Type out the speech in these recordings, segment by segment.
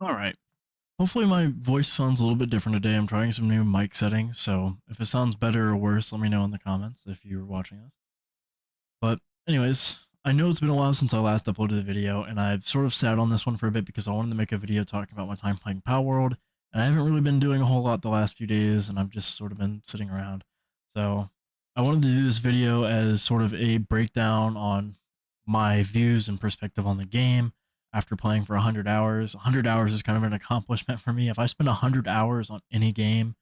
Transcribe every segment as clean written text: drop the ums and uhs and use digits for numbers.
All right. Hopefully my voice sounds a little bit different today. I'm trying some new mic settings, so if it sounds better or worse, let me know in the comments if you're watching this. But anyways, I know it's been a while since I last uploaded a video, and I've sort of sat on this one for a bit because I wanted to make a video talking about my time playing Palworld, and I haven't really been doing a whole lot the last few days, and I've just sort of been sitting around. So I wanted to do this video as sort of a breakdown on my views and perspective on the game after playing for 100 hours. 100 hours is kind of an accomplishment for me. If I spend 100 hours on any game,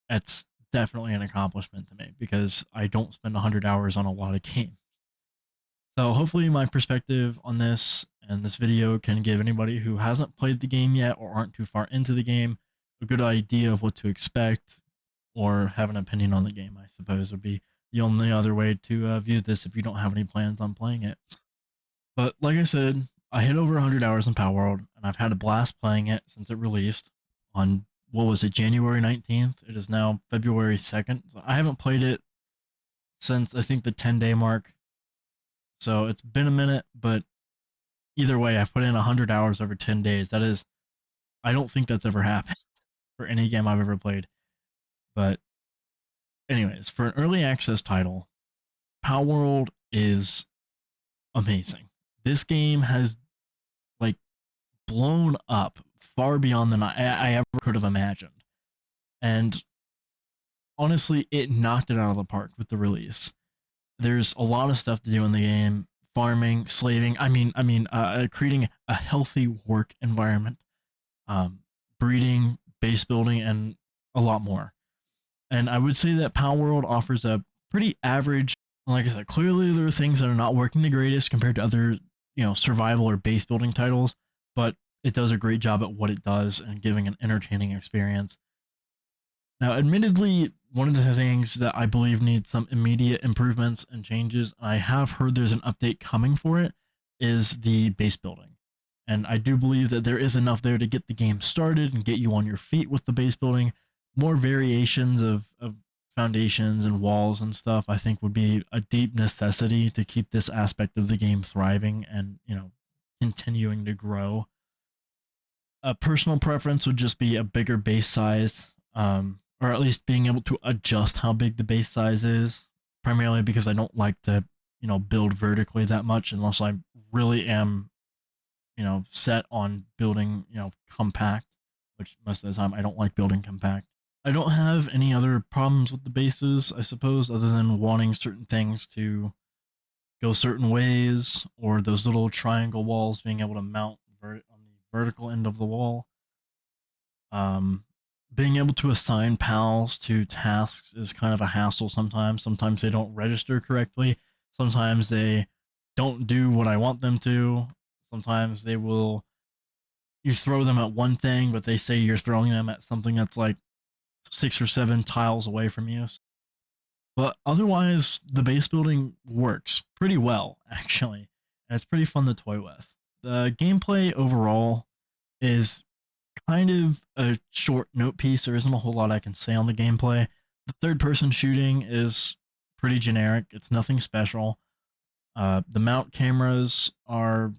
that's definitely an accomplishment to me because I don't spend 100 hours on a lot of games. So hopefully my perspective on this and this video can give anybody who hasn't played the game yet or aren't too far into the game a good idea of what to expect or have an opinion on the game, I suppose would be the only other way to view this if you don't have any plans on playing it. But like I said, I hit over 100 hours in Palworld and I've had a blast playing it since it released on, what was it, January 19th? It is now February 2nd. So I haven't played it since I think the 10-day mark. So it's been a minute, but either way, I've put in 100 hours over 10 days. That is, I don't think that's ever happened for any game I've ever played. But, anyways, for an early access title, Palworld is amazing. This game has, like, blown up far beyond than I ever could have imagined. And honestly, it knocked it out of the park with the release. There's a lot of stuff to do in the game: farming, slaving. Creating a healthy work environment, um, breeding, base building, and a lot more. And I would say that Palworld offers a pretty average. Like I said, clearly there are things that are not working the greatest compared to other, survival or base building titles, but it does a great job at what it does and giving an entertaining experience. Now, admittedly, one of the things that I believe needs some immediate improvements and changes, I have heard there's an update coming for it, is the base building. And I do believe that there is enough there to get the game started and get you on your feet with the base building. More variations of foundations and walls and stuff, I think, would be a deep necessity to keep this aspect of the game thriving and, continuing to grow. A personal preference would just be a bigger base size, or at least being able to adjust how big the base size is. Primarily because I don't like to, build vertically that much unless I really am, set on building, compact, which most of the time I don't like building compact. I don't have any other problems with the bases, I suppose, other than wanting certain things to go certain ways, or those little triangle walls being able to mount on the vertical end of the wall. Um, Being able to assign pals to tasks is kind of a hassle sometimes. Sometimes they don't register correctly. Sometimes they don't do what I want them to. Sometimes they will, you throw them at one thing, but they say you're throwing them at something that's like 6 or 7 tiles away from you. But otherwise, the base building works pretty well, actually. And it's pretty fun to toy with. The gameplay overall is kind of a short note piece. There isn't a whole lot I can say on the gameplay. The third person shooting is pretty generic. It's nothing special. The mount cameras are,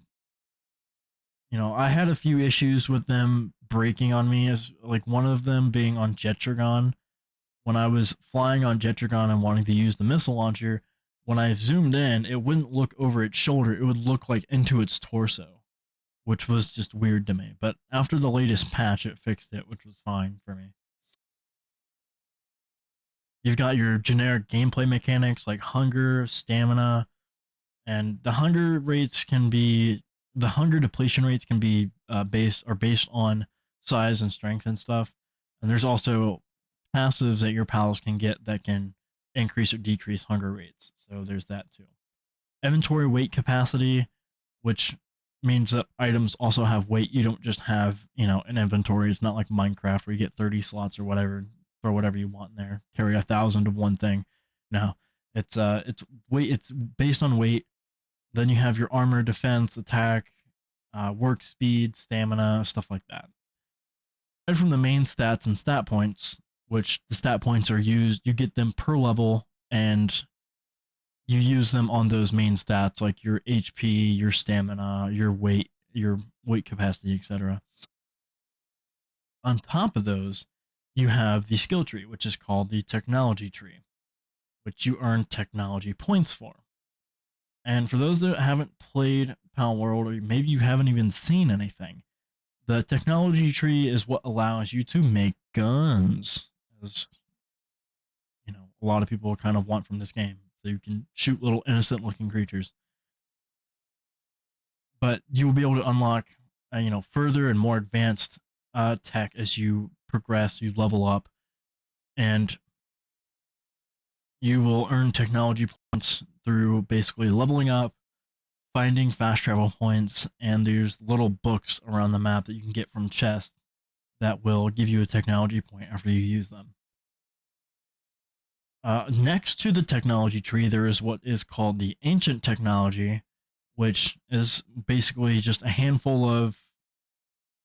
I had a few issues with them breaking on me, as like one of them being on Jetragon. When I was flying on Jetragon and wanting to use the missile launcher, when I zoomed in, it wouldn't look over its shoulder. It would look like into its torso, which was just weird to me. But after the latest patch, it fixed it, which was fine for me. You've got your generic gameplay mechanics like hunger, stamina, and the hunger depletion rates can be based on size and strength and stuff. And there's also passives that your pals can get that can increase or decrease hunger rates. So there's that too. Inventory weight capacity, which means that items also have weight. You don't just have, an inventory. It's not like Minecraft where you get 30 slots or whatever, throw whatever you want in there, carry 1,000 of one thing. No, it's weight. It's based on weight. Then you have your armor, defense, attack, work speed, stamina, stuff like that. Aside from the main stats and stat points, which the stat points are used, you get them per level, and you use them on those main stats like your HP, your stamina, your weight capacity, etc. On top of those, you have the skill tree, which is called the technology tree, which you earn technology points for. And for those that haven't played Palworld, or maybe you haven't even seen anything, the technology tree is what allows you to make guns, as a lot of people kind of want from this game. So you can shoot little innocent-looking creatures, but you will be able to unlock, further and more advanced tech as you progress, you level up, and you will earn technology points through basically leveling up, finding fast travel points, and there's little books around the map that you can get from chests that will give you a technology point after you use them. Next to the technology tree, there is what is called the ancient technology, which is basically just a handful of,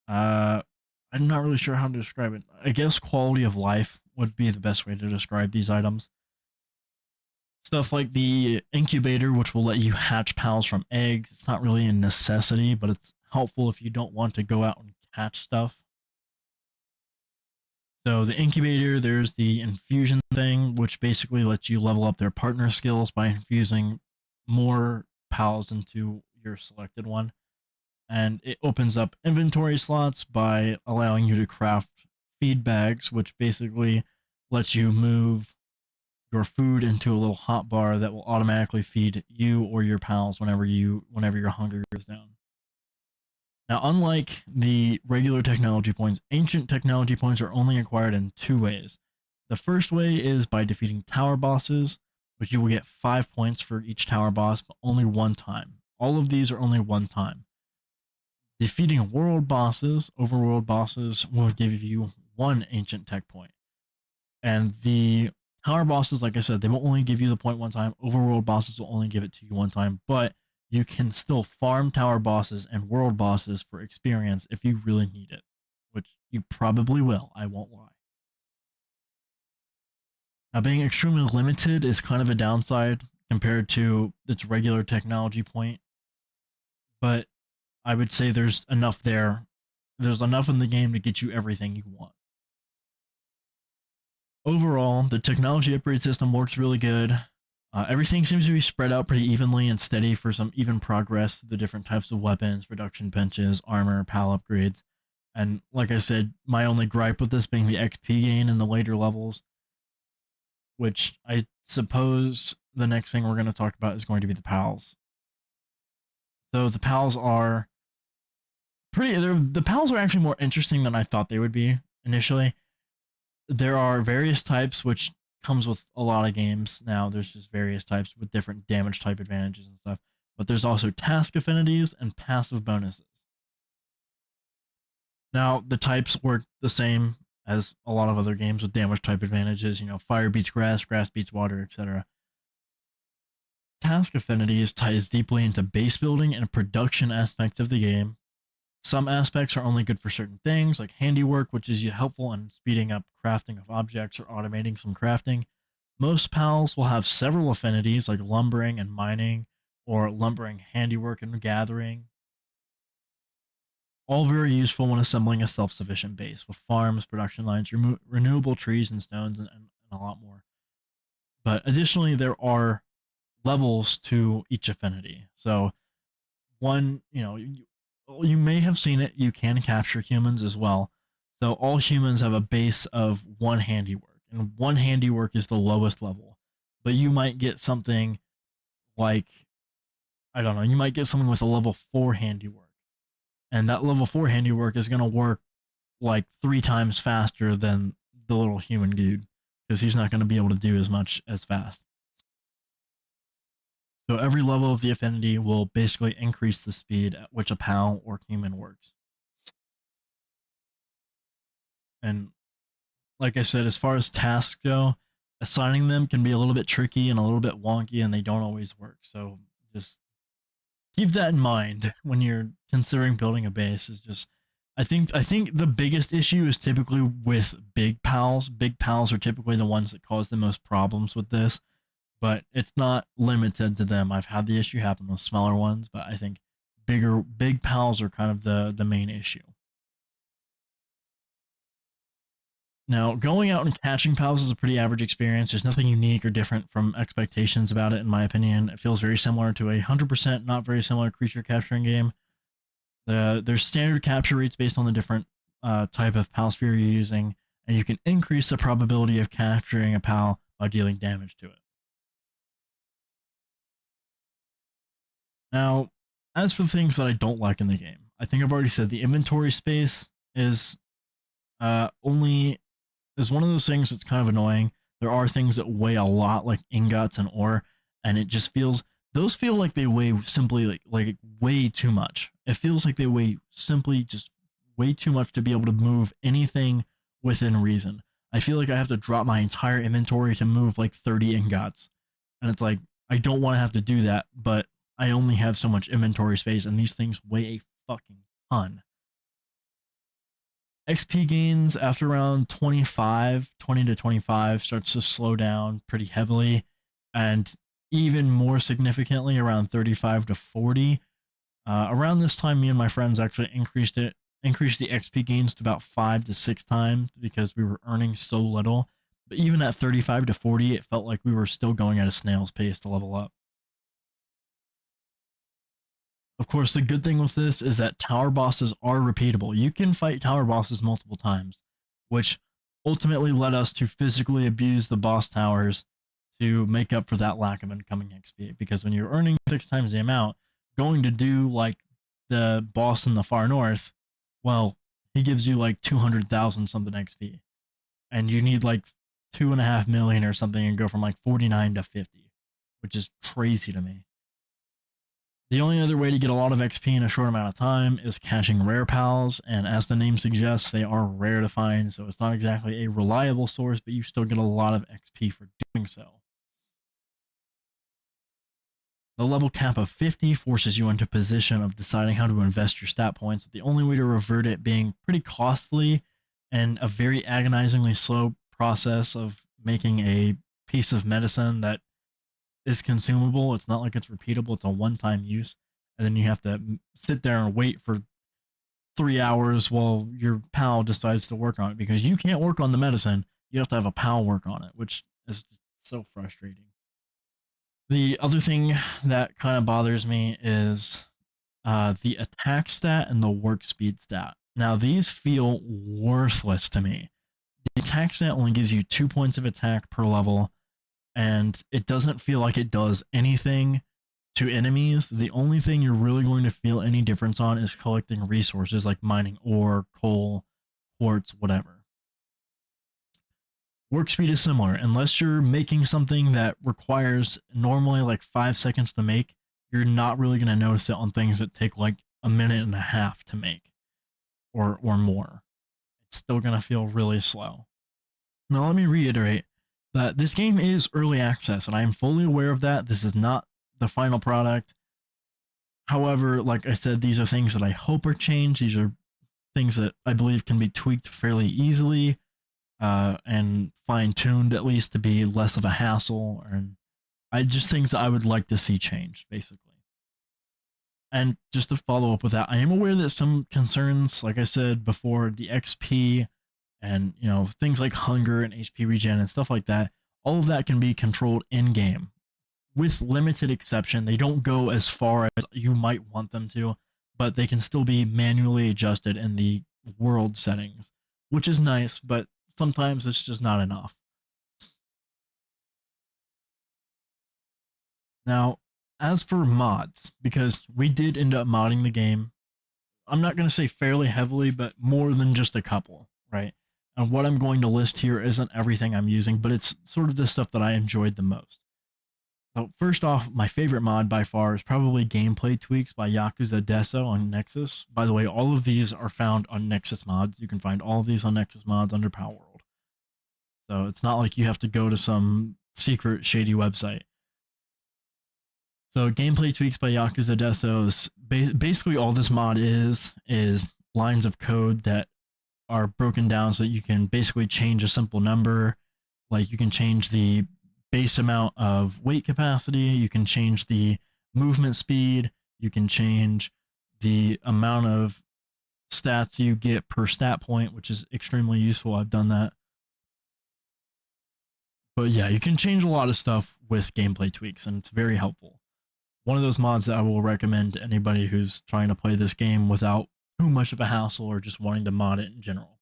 uh, I'm not really sure how to describe it. I guess quality of life would be the best way to describe these items. Stuff like the incubator, which will let you hatch pals from eggs. It's not really a necessity, but it's helpful if you don't want to go out and catch stuff. So the incubator, there's the infusion thing, which basically lets you level up their partner skills by infusing more pals into your selected one. And it opens up inventory slots by allowing you to craft feed bags, which basically lets you move your food into a little hot bar that will automatically feed you or your pals whenever your hunger goes down. Now, unlike the regular technology points, ancient technology points are only acquired in two ways. The first way is by defeating tower bosses, which you will get 5 points for each tower boss, but only one time. All of these are only one time. Defeating overworld bosses, will give you one ancient tech point. And the tower bosses, like I said, they will only give you the point one time. Overworld bosses will only give it to you one time, but you can still farm tower bosses and world bosses for experience if you really need it, which you probably will, I won't lie. Now, being extremely limited is kind of a downside compared to its regular technology point, but I would say there's enough there. There's enough in the game to get you everything you want. Overall, the technology upgrade system works really good. Everything seems to be spread out pretty evenly and steady for some even progress. The different types of weapons, production benches, armor, pal upgrades. And like I said, my only gripe with this being the XP gain in the later levels, which I suppose the next thing we're going to talk about is going to be the pals. So the pals are the pals are actually more interesting than I thought they would be initially. There are various types, which comes with a lot of games now. There's just various types with different damage type advantages and stuff. But there's also task affinities and passive bonuses. Now, the types work the same as a lot of other games with damage type advantages. Fire beats grass, grass beats water, etc. Task affinities ties deeply into base building and production aspects of the game. Some aspects are only good for certain things, like handiwork, which is helpful in speeding up crafting of objects or automating some crafting. Most pals will have several affinities, like lumbering and mining, or lumbering handiwork and gathering. All very useful when assembling a self-sufficient base with farms, production lines, renewable trees and stones, and a lot more. But additionally, there are levels to each affinity. So one, you may have seen it. You can capture humans as well. So all humans have a base of one handiwork, and one handiwork is the lowest level. But you might get something like, I don't know, you might get something with a level 4 handiwork, and that level 4 handiwork is going to work like 3 times faster than the little human dude, because he's not going to be able to do as much as fast. So every level of the affinity will basically increase the speed at which a pal or human works. And like I said, as far as tasks go, assigning them can be a little bit tricky and a little bit wonky, and they don't always work. So just keep that in mind when you're considering building a base. Is just I think the biggest issue is typically with big pals. Big pals are typically the ones that cause the most problems with this, but it's not limited to them. I've had the issue happen with smaller ones, but I think big pals are kind of the main issue. Now, going out and catching pals is a pretty average experience. There's nothing unique or different from expectations about it, in my opinion. It feels very similar to a 100% not very similar creature capturing game. There's standard capture rates based on the different type of pal sphere you're using, and you can increase the probability of capturing a pal by dealing damage to it. Now, as for the things that I don't like in the game, I think I've already said the inventory space only is one of those things that's kind of annoying. There are things that weigh a lot, like ingots and ore, and it just feels those feel like they weigh simply like way too much. It feels like they weigh simply just way too much to be able to move anything within reason. I feel like I have to drop my entire inventory to move like 30 ingots, and it's like I don't want to have to do that, but I only have so much inventory space, and these things weigh a fucking ton. XP gains after around 25, 20 to 25 starts to slow down pretty heavily, and even more significantly around 35 to 40. Around this time, me and my friends actually increased the XP gains to about 5 to 6 times because we were earning so little. But even at 35 to 40, it felt like we were still going at a snail's pace to level up. Of course, the good thing with this is that tower bosses are repeatable. You can fight tower bosses multiple times, which ultimately led us to physically abuse the boss towers to make up for that lack of incoming XP. Because when you're earning 6 times the amount, going to do like the boss in the far north, well, he gives you like 200,000 something XP. And you need like 2.5 million or something and go from like 49 to 50, which is crazy to me. The only other way to get a lot of XP in a short amount of time is catching rare pals, and as the name suggests, they are rare to find, so it's not exactly a reliable source, but you still get a lot of XP for doing so. The level cap of 50 forces you into a position of deciding how to invest your stat points, with the only way to revert it being pretty costly and a very agonizingly slow process of making a piece of medicine that is consumable. It's not like it's repeatable. It's a one-time use, and then you have to sit there and wait for 3 hours while your pal decides to work on it because you can't work on the medicine. You have to have a pal work on it, which is just so frustrating. The other thing that kind of bothers me is the attack stat and the work speed stat. Now, these feel worthless to me. The attack stat only gives you 2 points of attack per level, and it doesn't feel like it does anything to enemies. The only thing you're really going to feel any difference on is collecting resources like mining ore, coal, quartz, whatever. Work speed is similar. Unless you're making something that requires normally like 5 seconds to make, you're not really going to notice it on things that take like a minute and a half to make or more. It's still going to feel really slow. Now, let me reiterate that this game is early access, and I am fully aware of that. This is not the final product. However, like I said, these are things that I hope are changed. These are things that I believe can be tweaked fairly easily and fine-tuned at least to be less of a hassle. And I just things that I would like to see changed, basically. And just to follow up with that, I am aware that some concerns, like I said before, the XP and things like hunger and HP regen and stuff like that, all of that can be controlled in game with limited exception. They don't go as far as you might want them to, but they can still be manually adjusted in the world settings, which is nice, but sometimes it's just not enough. Now, as for mods, because we did end up modding the game, I'm not going to say fairly heavily, but more than just a couple, right? And what I'm going to list here isn't everything I'm using, but it's sort of the stuff that I enjoyed the most. So first off, my favorite mod by far is probably gameplay tweaks by Yakuza Deso on Nexus. By the way, all of these are found on Nexus mods. You can find all of these on Nexus mods under Palworld. So it's not like you have to go to some secret shady website. So gameplay tweaks by Yakuza Deso, basically all this mod is lines of code that are broken down so that you can basically change a simple number. Like you can change the base amount of weight capacity, you can change the movement speed, you can change the amount of stats you get per stat point, which is extremely useful. I've done that But yeah, you can change a lot of stuff with gameplay tweaks, and it's very helpful. One of those mods that I will recommend to anybody who's trying to play this game without too much of a hassle or just wanting to mod it in general.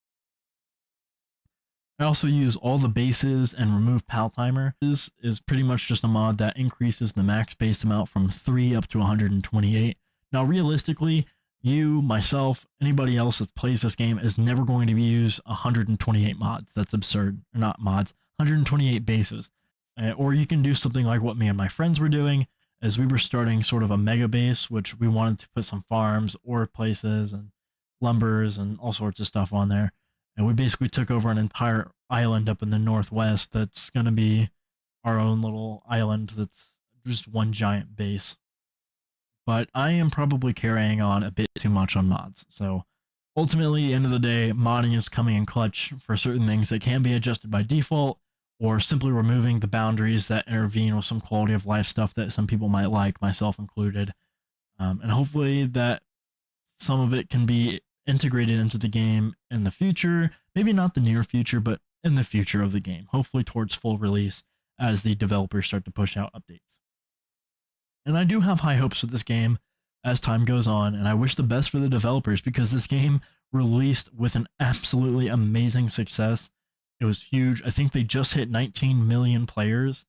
I also use all the bases and remove pal timer. This is pretty much just a mod that increases the max base amount from 3 up to 128. Now, realistically, you, myself, anybody else that plays this game is never going to use 128 mods. That's absurd. Or not mods, 128 bases. Or you can do something like what me and my friends were doing, as we were starting sort of a mega base, which we wanted to put some farms, ore places, and lumbers, and all sorts of stuff on there. And we basically took over an entire island up in the northwest that's going to be our own little island that's just one giant base. But I am probably carrying on a bit too much on mods. So ultimately, at the end of the day, modding is coming in clutch for certain things that can be adjusted by default, or simply removing the boundaries that intervene with some quality of life stuff that some people might like, myself included. And hopefully that some of it can be integrated into the game in the future. Maybe not the near future, but in the future of the game. Hopefully towards full release as the developers start to push out updates. And I do have high hopes for this game as time goes on, and I wish the best for the developers because this game released with an absolutely amazing success. It was huge. I think they just hit 19 million players.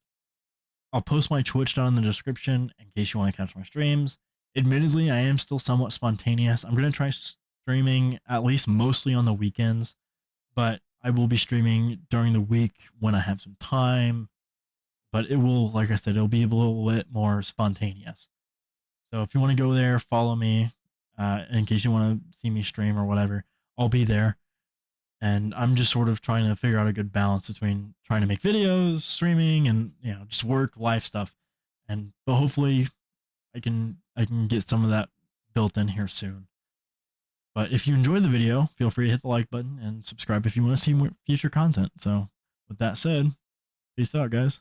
I'll post my Twitch down in the description in case you want to catch my streams. Admittedly, I am still somewhat spontaneous. I'm going to try streaming at least mostly on the weekends, but I will be streaming during the week when I have some time. But it will, like I said, it'll be a little bit more spontaneous. So if you want to go there, follow me in case you want to see me stream or whatever. I'll be there. And I'm just sort of trying to figure out a good balance between trying to make videos, streaming, and just work, life stuff. But hopefully I can get some of that built in here soon. But if you enjoyed the video, feel free to hit the like button and subscribe if you want to see more future content. So with that said, peace out, guys.